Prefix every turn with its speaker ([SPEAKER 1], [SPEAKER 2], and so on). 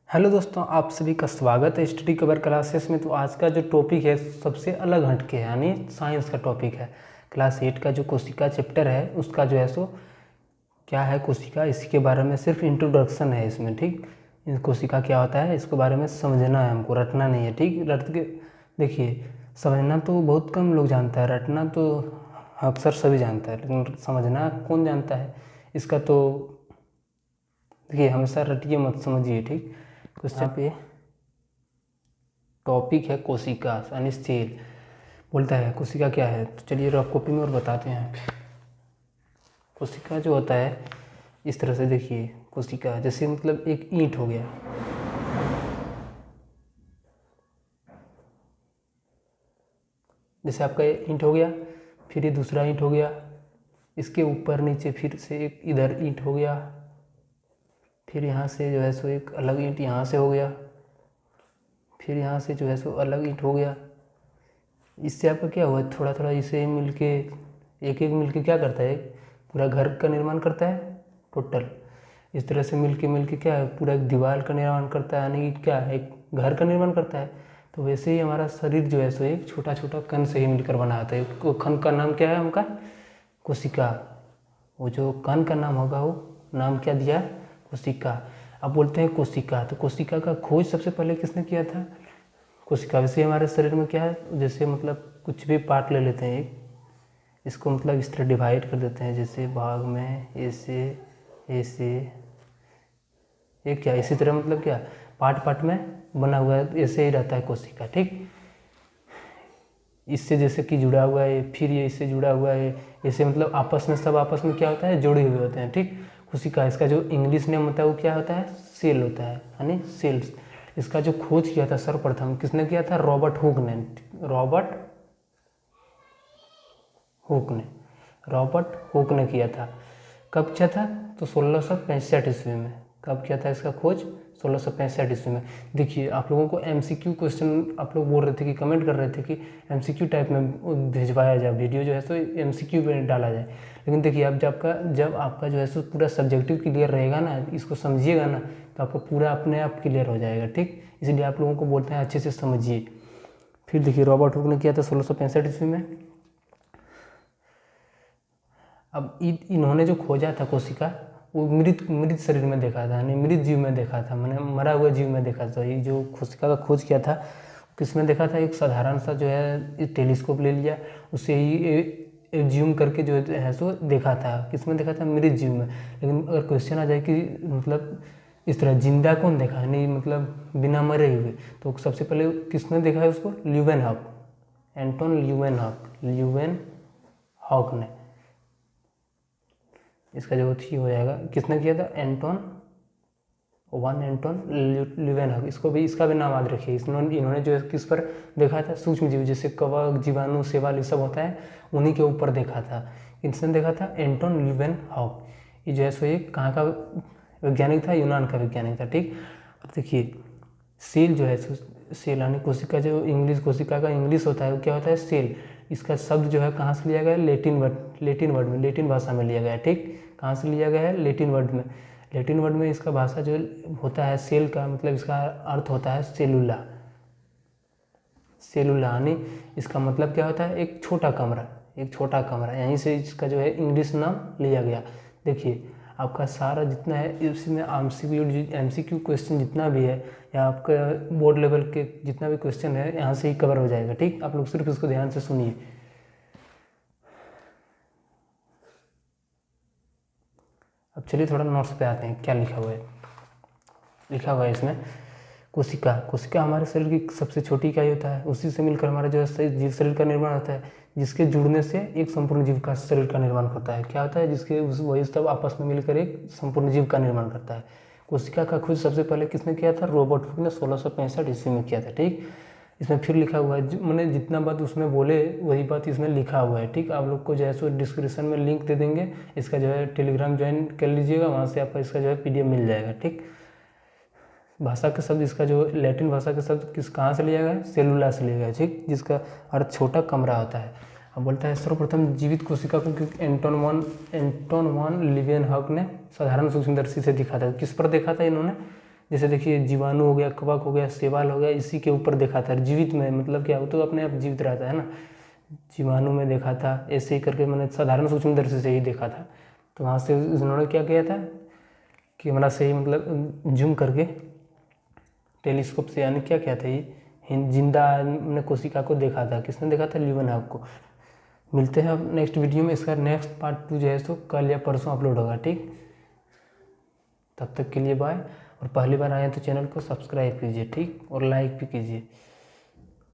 [SPEAKER 1] Hello दोस्तों, आप सभी का स्वागत है स्टडी कवर क्लासेस में। तो आज का जो टॉपिक है सबसे अलग हटके है, यानी साइंस का टॉपिक है। क्लास 8 का जो कोशिका चैप्टर है उसका जो है सो क्या है कोशिका, इसी के बारे में सिर्फ इंट्रोडक्शन है इसमें। ठीक, कोशिका क्या होता है इसके बारे में समझना है हमको, रटना नहीं है। ठीक, रट के देखिए, समझना तो बहुत कम लोग जानता है, रटना तो अक्सर सभी जानता है, लेकिन समझना कौन जानता है इसका। तो देखिए, हमेशा रटिए मत, समझिए। ठीक, क्वेश्चन पे टॉपिक है कोशिका यानी सेल। बोलता है कोशिका क्या है, तो चलिए रफ कॉपी में और बताते हैं। कोशिका जो होता है इस तरह से देखिए, कोशिका जैसे मतलब एक ईंट हो गया, जैसे आपका ये ईंट हो गया, फिर ये दूसरा ईंट हो गया, इसके ऊपर नीचे फिर से एक इधर ईंट हो गया, फिर यहाँ से जो है सो एक अलग ईंट यहाँ से हो गया, फिर यहाँ से जो है सो अलग ईंट हो गया। इससे आपका क्या हुआ, थोड़ा थोड़ा इसे मिलके एक एक मिलके क्या करता है, पूरा घर का निर्माण करता है टोटल। इस तरह से मिलके मिलके क्या है, पूरा एक दीवार का निर्माण करता है, यानी कि क्या है, एक घर का निर्माण करता है। तो वैसे ही हमारा शरीर जो है सो एक छोटा छोटा कण से ही मिलकर बना होता है। वो कण का नाम क्या है उनका, कोशिका। वो जो कण का नाम होगा वो नाम क्या दिया, कोशिका। अब बोलते हैं कोशिका, तो कोशिका का खोज सबसे पहले किसने किया था, कोशिका। वैसे हमारे शरीर में क्या है, जैसे मतलब कुछ भी पार्ट ले लेते हैं, इसको मतलब इस तरह डिवाइड कर देते हैं, जैसे भाग में ऐसे ऐसे, ये क्या इसी तरह मतलब क्या पार्ट पार्ट में बना हुआ है, ऐसे ही रहता है कोशिका। ठीक, इससे जैसे कि जुड़ा हुआ है, फिर ये इससे जुड़ा हुआ है, ऐसे मतलब आपस में सब आपस में क्या होता है, जुड़े हुए होते हैं। ठीक, कोशिका, इसका जो इंग्लिश नेम होता है वो क्या होता है, सेल होता है, यानी सेल्स। इसका जो खोज किया था सर्वप्रथम किसने किया था, रॉबर्ट हुक ने। रॉबर्ट हुक ने किया था। कब किया था, तो 1665 ईस्वी में। कब किया था इसका खोज, 1665 ईस्वी में। देखिए, आप लोगों को एमसीक्यू क्वेश्चन आप लोग बोल रहे थे कि कमेंट कर रहे थे कि एमसीक्यू टाइप में भिजवाया जाए, वीडियो जो है सो एमसीक्यू में डाला जाए। लेकिन देखिए, अब जब आपका जो है सो पूरा सब्जेक्टिव क्लियर रहेगा ना, इसको समझिएगा ना, तो आपको पूरा अपने आप क्लियर हो जाएगा। ठीक, इसलिए आप लोगों को बोलते हैं अच्छे से समझिए। फिर देखिए, रॉबर्ट हुक ने किया था 1665 ईस्वी में। अब इन्होंने जो खोजा था कोशिका, वो मृत शरीर में देखा था, यानी मृत जीव में देखा था, मैंने मरा हुआ जीव में देखा था। ये जो कोशिका का खोज किया था किस में देखा था, एक साधारण सा जो है टेलीस्कोप ले लिया, उससे ही जूम करके जो है सो देखा था। किस में देखा था, मृत जीव में। लेकिन अगर क्वेश्चन आ जाए कि मतलब इस तरह जिंदा कौन देखा, नहीं मतलब बिना मरे हुए, तो सबसे पहले किसने देखा है उसको, ल्यूवेनहॉक, एंटोन ल्यूवेनहॉक ने। इसका जो थी हो जाएगा, किसने किया था, एंटोन ल्यूवेनहॉक। इसको भी, इसका भी नाम याद रखिए। इन्होंने जो है किस पर देखा था, सूक्ष्म जीव जैसे कवक, जीवाणु, शैवाल, ये सब होता है, उन्हीं के ऊपर देखा था। किसने देखा था, एंटोन ल्यूवेनहॉक। ये जो है सो ये कहाँ का वैज्ञानिक था, यूनान का वैज्ञानिक था। ठीक, अब देखिए, सेल जो है सेल यानी कोशिका, जो इंग्लिश कोशिका का इंग्लिश होता है वो क्या होता है, सेल। इसका शब्द जो है कहाँ से लिया गया है, लेटिन वर्ड में, लेटिन भाषा में लिया गया है। ठीक, कहाँ से लिया गया है, लेटिन वर्ड में। लेटिन वर्ड में इसका भाषा जो होता है सेल का, मतलब इसका अर्थ होता है सेलुला। सेलुला यानी इसका मतलब क्या होता है, एक छोटा कमरा, एक छोटा कमरा। यहीं से इसका जो है इंग्लिश नाम लिया गया। देखिए, आपका सारा जितना है इसमें एमसीक्यू क्वेश्चन जितना भी है, या आपका बोर्ड लेवल के जितना भी क्वेश्चन है, यहाँ से ही कवर हो जाएगा। ठीक, आप लोग सिर्फ इसको ध्यान से सुनिए। अब चलिए थोड़ा नोट्स पे आते हैं, क्या लिखा हुआ है। लिखा हुआ है इसमें, कोशिका हमारे शरीर की सबसे छोटी इकाई होता है, उसी से मिलकर हमारा जो है जीव शरीर का निर्माण होता है, जिसके जुड़ने से एक संपूर्ण जीव का शरीर का निर्माण होता है। क्या होता है, जिसके वही सब आपस में मिलकर एक संपूर्ण जीव का निर्माण करता है। कोशिका का खोज सबसे पहले किसने किया था, रॉबर्ट हुक ने 1665 ईस्वी में किया था। ठीक, इसमें फिर लिखा हुआ है, मैंने जितना बात उसमें बोले वही बात इसमें लिखा हुआ है। ठीक, आप लोग को जो है सो डिस्क्रिप्शन में लिंक दे देंगे, इसका जो है टेलीग्राम ज्वाइन कर लीजिएगा, वहाँ से आपका इसका जो है PDF मिल जाएगा। ठीक, भाषा के शब्द, इसका जो लैटिन भाषा के शब्द कहाँ से लिया गया है, सेलुला से लिया गया है। ठीक, जिसका अर्थ छोटा कमरा होता है। अब बोलता है सर्वप्रथम जीवित कोशिका को एंटोन वान लीवेनहॉक ने साधारण सूक्ष्मदर्शी से दिखा था। किस पर देखा था इन्होंने, जैसे देखिए जीवाणु हो गया, कवक हो गया, शैवाल हो गया, इसी के ऊपर देखा था जीवित में, मतलब क्या हो तो अपने आप जीवित रहता है ना, जीवाणु में देखा था। ऐसे ही करके मैंने साधारण सूक्ष्मदर्शी से ही देखा था। तो वहाँ से उन्होंने क्या किया था कि हमारा सही मतलब जूम करके टेलीस्कोप से, यानी क्या था ये जिंदा ने कोशिका को देखा था। किसने देखा था? लीवनहॉक को। मिलते हैं अब नेक्स्ट वीडियो में। इसका नेक्स्ट पार्ट 2 जो है सो कल या परसों अपलोड होगा, ठीक। तब तक के लिए बाय। और पहली बार आए तो चैनल को सब्सक्राइब कीजिए, ठीक, और लाइक भी कीजिए।